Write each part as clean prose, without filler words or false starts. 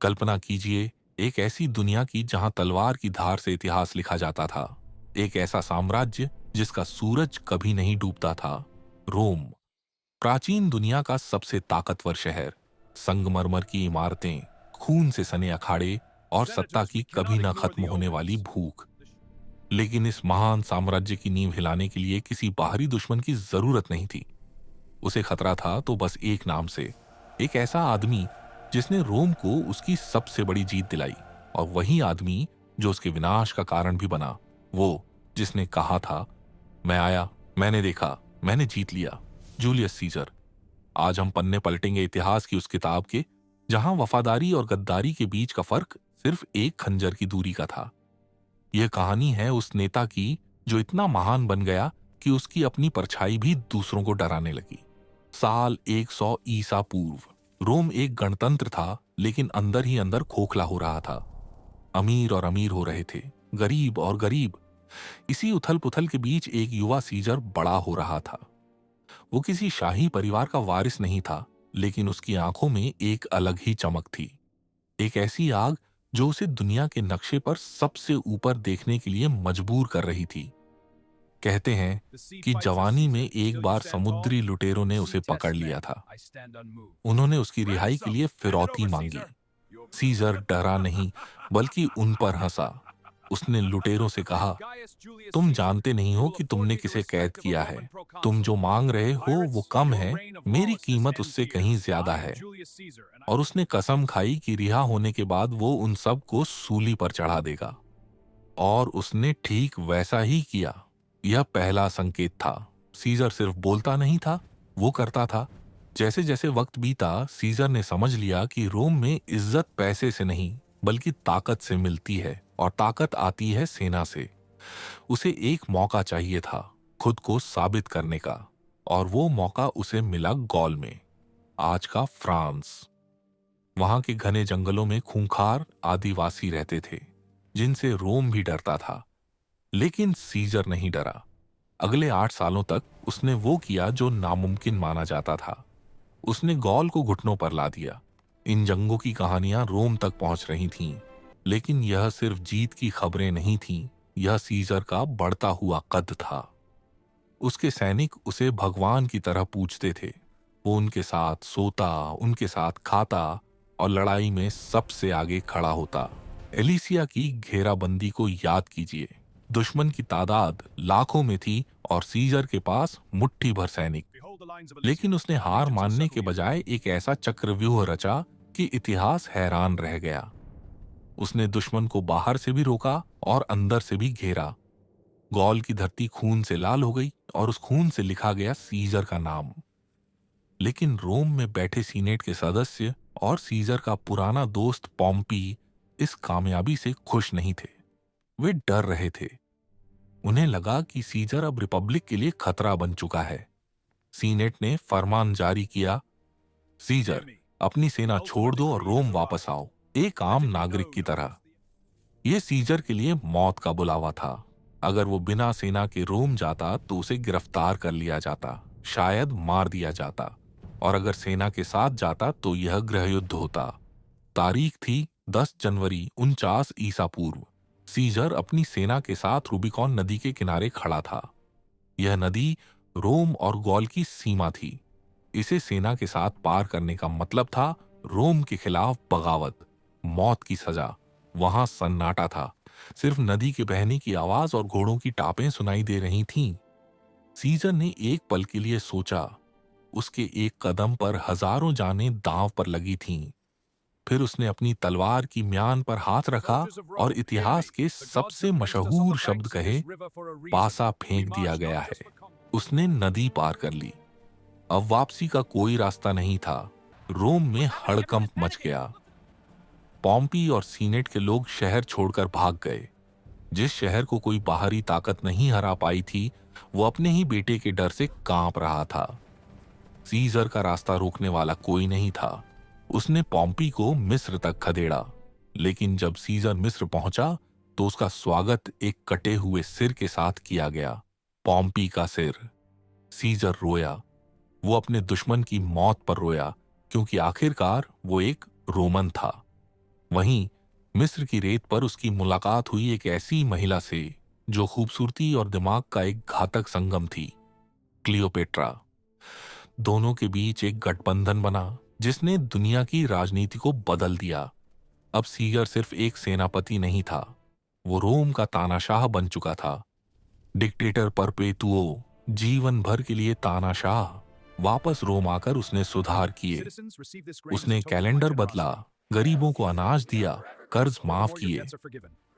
कल्पना कीजिए एक ऐसी दुनिया की जहां तलवार की धार से इतिहास लिखा जाता था। एक ऐसा साम्राज्य जिसका सूरज कभी नहीं डूबता था। रोम, प्राचीन दुनिया का सबसे ताकतवर शहर। संगमरमर की इमारतें, खून से सने अखाड़े और सत्ता की कभी न खत्म होने वाली भूख। लेकिन इस महान साम्राज्य की नींव हिलाने के लिए किसी बाहरी दुश्मन की जरूरत नहीं थी। उसे खतरा था तो बस एक नाम से, एक ऐसा आदमी जिसने रोम को उसकी सबसे बड़ी जीत दिलाई, और वही आदमी जो उसके विनाश का कारण भी बना। वो जिसने कहा था, मैं आया, मैंने देखा, मैंने जीत लिया, जूलियस सीजर। आज हम पन्ने पलटेंगे इतिहास की उस किताब के जहां वफादारी और गद्दारी के बीच का फर्क सिर्फ एक खंजर की दूरी का था। यह कहानी है उस नेता की जो इतना महान बन गया कि उसकी अपनी परछाई भी दूसरों को डराने लगी। साल 100 ईसा पूर्व रोम एक गणतंत्र था, लेकिन अंदर ही अंदर खोखला हो रहा था। अमीर और अमीर हो रहे थे, गरीब और गरीब। इसी उथल पुथल के बीच एक युवा सीजर बड़ा हो रहा था। वो किसी शाही परिवार का वारिस नहीं था, लेकिन उसकी आंखों में एक अलग ही चमक थी। एक ऐसी आग जो उसे दुनिया के नक्शे पर सबसे ऊपर देखने के लिए मजबूर कर रही थी। कहते हैं कि जवानी में एक बार समुद्री लुटेरों ने उसे पकड़ लिया था। उन्होंने उसकी रिहाई के लिए फिरौती मांगी। सीजर डरा नहीं, बल्कि उन पर हंसा। उसने लुटेरों से कहा, तुम जानते नहीं हो कि तुमने किसे कैद किया है। तुम जो मांग रहे हो वो कम है, मेरी कीमत उससे कहीं ज्यादा है। और उसने कसम खाई कि रिहा होने के बाद वो उन सब को सूली पर चढ़ा देगा। और उसने ठीक वैसा ही किया। यह पहला संकेत था। सीजर सिर्फ बोलता नहीं था, वो करता था। जैसे जैसे वक्त बीता, सीजर ने समझ लिया कि रोम में इज्जत पैसे से नहीं, बल्कि ताकत से मिलती है, और ताकत आती है सेना से। उसे एक मौका चाहिए था खुद को साबित करने का, और वो मौका उसे मिला गॉल में, आज का फ्रांस। वहां के घने जंगलों में खूंखार आदिवासी रहते थे, जिनसे रोम भी डरता था। लेकिन सीजर नहीं डरा। अगले 8 सालों तक उसने वो किया जो नामुमकिन माना जाता था। उसने गॉल को घुटनों पर ला दिया। इन जंगों की कहानियां रोम तक पहुंच रही थीं, लेकिन यह सिर्फ जीत की खबरें नहीं थीं, यह सीजर का बढ़ता हुआ कद था। उसके सैनिक उसे भगवान की तरह पूजते थे। वो उनके साथ सोता, उनके साथ खाता, और लड़ाई में सबसे आगे खड़ा होता। एलिसिया की घेराबंदी को याद कीजिए। दुश्मन की तादाद लाखों में थी और सीजर के पास मुट्ठी भर सैनिक। लेकिन उसने हार मानने के बजाय एक ऐसा चक्रव्यूह रचा कि इतिहास हैरान रह गया। उसने दुश्मन को बाहर से भी रोका और अंदर से भी घेरा। गॉल की धरती खून से लाल हो गई, और उस खून से लिखा गया सीजर का नाम। लेकिन रोम में बैठे सीनेट के सदस्य और सीजर का पुराना दोस्त पॉम्पी इस कामयाबी से खुश नहीं थे। वे डर रहे थे। उन्हें लगा कि सीजर अब रिपब्लिक के लिए खतरा बन चुका है। सीनेट ने फरमान जारी किया, सीजर, अपनी सेना छोड़ दो और रोम वापस आओ, एक आम नागरिक की तरह। यह सीजर के लिए मौत का बुलावा था। अगर वो बिना सेना के रोम जाता तो उसे गिरफ्तार कर लिया जाता, शायद मार दिया जाता। और अगर सेना के साथ जाता तो यह गृहयुद्ध होता। तारीख थी 10 जनवरी 49 ईसा पूर्व। सीजर अपनी सेना के साथ रूबिकॉन नदी के किनारे खड़ा था। यह नदी रोम और गॉल की सीमा थी। इसे सेना के साथ पार करने का मतलब था रोम के खिलाफ बगावत, मौत की सजा। वहां सन्नाटा था। सिर्फ नदी के बहने की आवाज और घोड़ों की टापें सुनाई दे रही थीं। सीजर ने एक पल के लिए सोचा। उसके एक कदम पर हजारों जानें दांव पर लगी थीं। फिर उसने अपनी तलवार की म्यान पर हाथ रखा और इतिहास के सबसे मशहूर शब्द कहे, पासा फेंक दिया गया है। उसने नदी पार कर ली। अब वापसी का कोई रास्ता नहीं था। रोम में हड़कंप मच गया। पॉम्पी और सीनेट के लोग शहर छोड़कर भाग गए। जिस शहर को कोई बाहरी ताकत नहीं हरा पाई थी, वो अपने ही बेटे के डर से कांप रहा था। सीजर का रास्ता रोकने वाला कोई नहीं था। उसने पॉम्पी को मिस्र तक खदेड़ा। लेकिन जब सीजर मिस्र पहुंचा तो उसका स्वागत एक कटे हुए सिर के साथ किया गया, पॉम्पी का सिर। सीजर रोया। वो अपने दुश्मन की मौत पर रोया, क्योंकि आखिरकार वो एक रोमन था। वहीं मिस्र की रेत पर उसकी मुलाकात हुई एक ऐसी महिला से जो खूबसूरती और दिमाग का एक घातक संगम थी, क्लियोपेट्रा। दोनों के बीच एक गठबंधन बना जिसने दुनिया की राजनीति को बदल दिया। अब सीजर सिर्फ एक सेनापति नहीं था, वो रोम का तानाशाह बन चुका था। डिक्टेटर परपेतुओ, जीवन भर के लिए तानाशाह। वापस रोम आकर उसने सुधार किए। उसने कैलेंडर बदला, गरीबों को अनाज दिया, कर्ज माफ किए।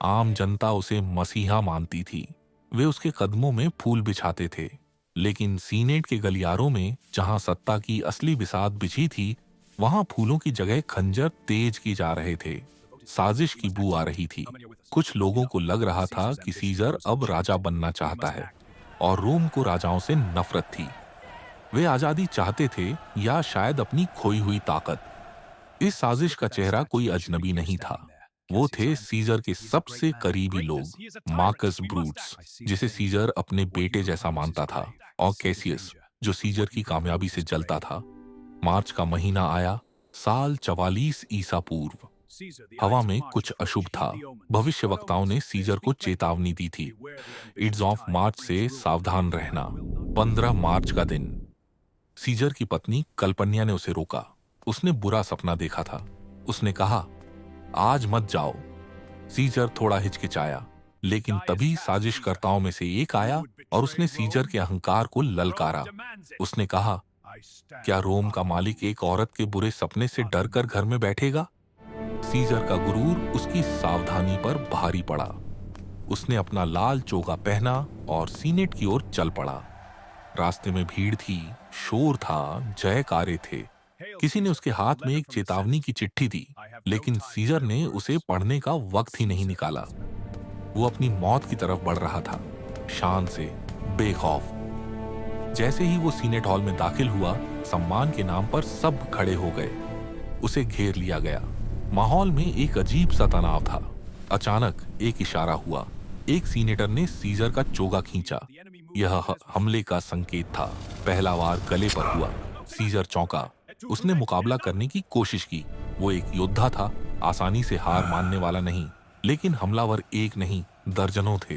आम जनता उसे मसीहा मानती थी। वे उसके कदमों में फूल बिछाते थे। लेकिन सीनेट के गलियारों में जहां सत्ता की असली बिसात बिछी थी, वहां फूलों की जगह खंजर तेज की जा रहे थे। साजिश की बू आ रही थी। कुछ लोगों को लग रहा था कि सीजर अब राजा बनना चाहता है और रोम को राजाओं से नफरत थी। वे आजादी चाहते थे या शायद अपनी खोई हुई ताकत। इस साजिश का चेहरा कोई अजनबी नहीं था, वो थे सीजर के सबसे करीबी लोग, मार्कस ब्रूट्स, जिसे सीजर अपने बेटे जैसा मानता था, और कैसियस, जो सीजर की कामयाबी से जलता था। मार्च का महीना आया, साल 44 ईसा पूर्व। हवा में कुछ अशुभ था। भविष्यवक्ताओं ने सीजर को चेतावनी दी थी, इड्स ऑफ मार्च से सावधान रहना। 15 मार्च का दिन। सीजर की पत्नी कल्पन्या ने उसे रोका। उसने बुरा सपना देखा था। उसने कहा, आज मत जाओ। सीजर थोड़ा हिचकिचाया, लेकिन तभी साजिशकर्ताओं में से एक आया और उसने सीजर के अहंकार को ललकारा। उसने कहा, क्या रोम का मालिक एक औरत के बुरे सपने से डरकर घर में बैठेगा? सीजर का गुरूर उसकी सावधानी पर भारी पड़ा। उसने अपना लाल चोगा पहना और सीनेट की ओर चल पड़ा। रास्ते में भीड़ थी, शोर था, जयकारे थे। किसी ने उसके हाथ में एक चेतावनी की चिट्ठी दी, लेकिन सीजर ने उसे पढ़ने का वक्त ही नहीं निकाला। वो अपनी मौत की तरफ बढ़ रहा था, शान से, बेखौफ। जैसे ही वो सीनेट हॉल में दाखिल हुआ, सम्मान के नाम पर सब खड़े हो गए। उसे घेर लिया गया। माहौल में एक अजीब सा तनाव था। अचानक एक इशारा हुआ। एक सीनेटर ने सीजर का चोगा खींचा। यह हमले का संकेत था। पहला वार गले पर हुआ। सीजर चौंका। उसने मुकाबला करने की कोशिश की। वो एक योद्धा था, आसानी से हार मानने वाला नहीं। लेकिन हमलावर एक नहीं, दर्जनों थे।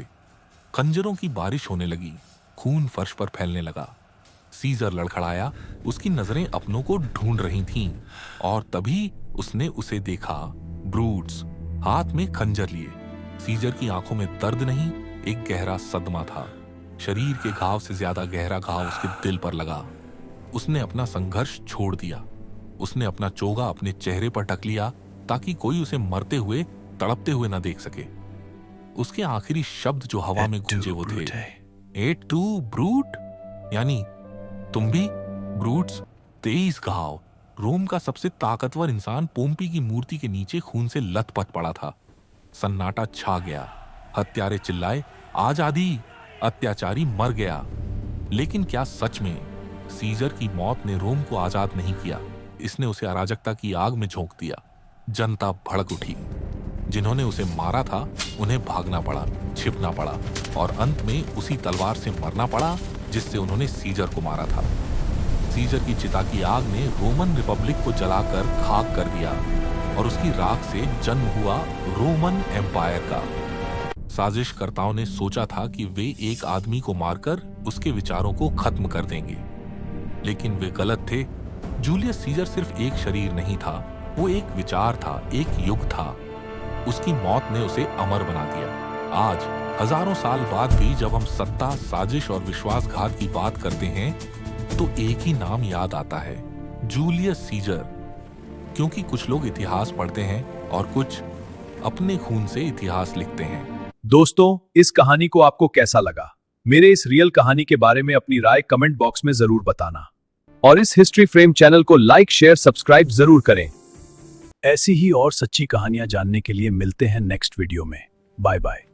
खंजरों की बारिश होने लगी। खून फर्श पर फैलने लगा। सीजर लड़खड़ाया। उसकी नजरें अपनों को ढूंढ रही थीं, और तभी उसने उसे देखा। ब्रूट्स, हाथ में खंजर लिए। सीजर की आंखों में दर्द नहीं, एक गहरा सदमा था। शरीर के घाव से ज्यादा गहरा घाव उसके दिल पर लगा। उसने अपना संघर्ष छोड़ दिया। उसने अपना चोगा अपने चेहरे पर ढक लिया ताकि कोई उसे मरते हुए, तड़पते हुए न देख सके। उसके आखिरी शब्द जो हवा में गूंजे वो थे, एट टू ब्रूट, यानी तुम भी? ब्रूट्स, 23 घाव। रोम का सबसे ताकतवर इंसान पोम्पी की मूर्ति के नीचे खून से लथपथ पड़ा था। सन्नाटा छा गया। हत्यारे चिल्लाए, आजादी! अत्याचारी मर गया। लेकिन क्या सच में सीजर की मौत ने रोम को आजाद नहीं किया? इसने उसे अराजकता की आग में झोंक दिया। जनता भड़क उठी। जिन्होंने उसे मारा था उन्हें भागना पड़ा, छिपना पड़ा, और अंत में उसी तलवार से मरना पड़ा जिससे उन्होंने सीजर को मारा था। सीजर की चिता की आग ने रोमन रिपब्लिक को जलाकर खाक कर दिया, और उसकी राख से जन्म हुआ रोमन एम्पायर का। साजिशकर्ताओं ने सोचा था कि वे एक आदमी को मारकर उसके विचारों को खत्म कर देंगे, लेकिन वे गलत थे। जूलियस सीजर सिर्फ एक शरीर नहीं था, वो एक विचार था, एक युग था। उसकी मौत ने उसे अमर बना दिया। आज हजारों साल बाद भी जब हम सत्ता, साजिश और विश्वासघात की बात करते हैं तो एक ही नाम याद आता है, जूलियस सीजर। क्योंकि कुछ लोग इतिहास पढ़ते हैं और कुछ अपने खून से इतिहास लिखते हैं। दोस्तों, इस कहानी को आपको कैसा लगा? मेरे इस रियल कहानी के बारे में अपनी राय कमेंट बॉक्स में जरूर बताना, और इस हिस्ट्री फ्रेम चैनल को लाइक, शेयर, सब्सक्राइब जरूर करें। ऐसी ही और सच्ची कहानियां जानने के लिए मिलते हैं नेक्स्ट वीडियो में। Bye bye.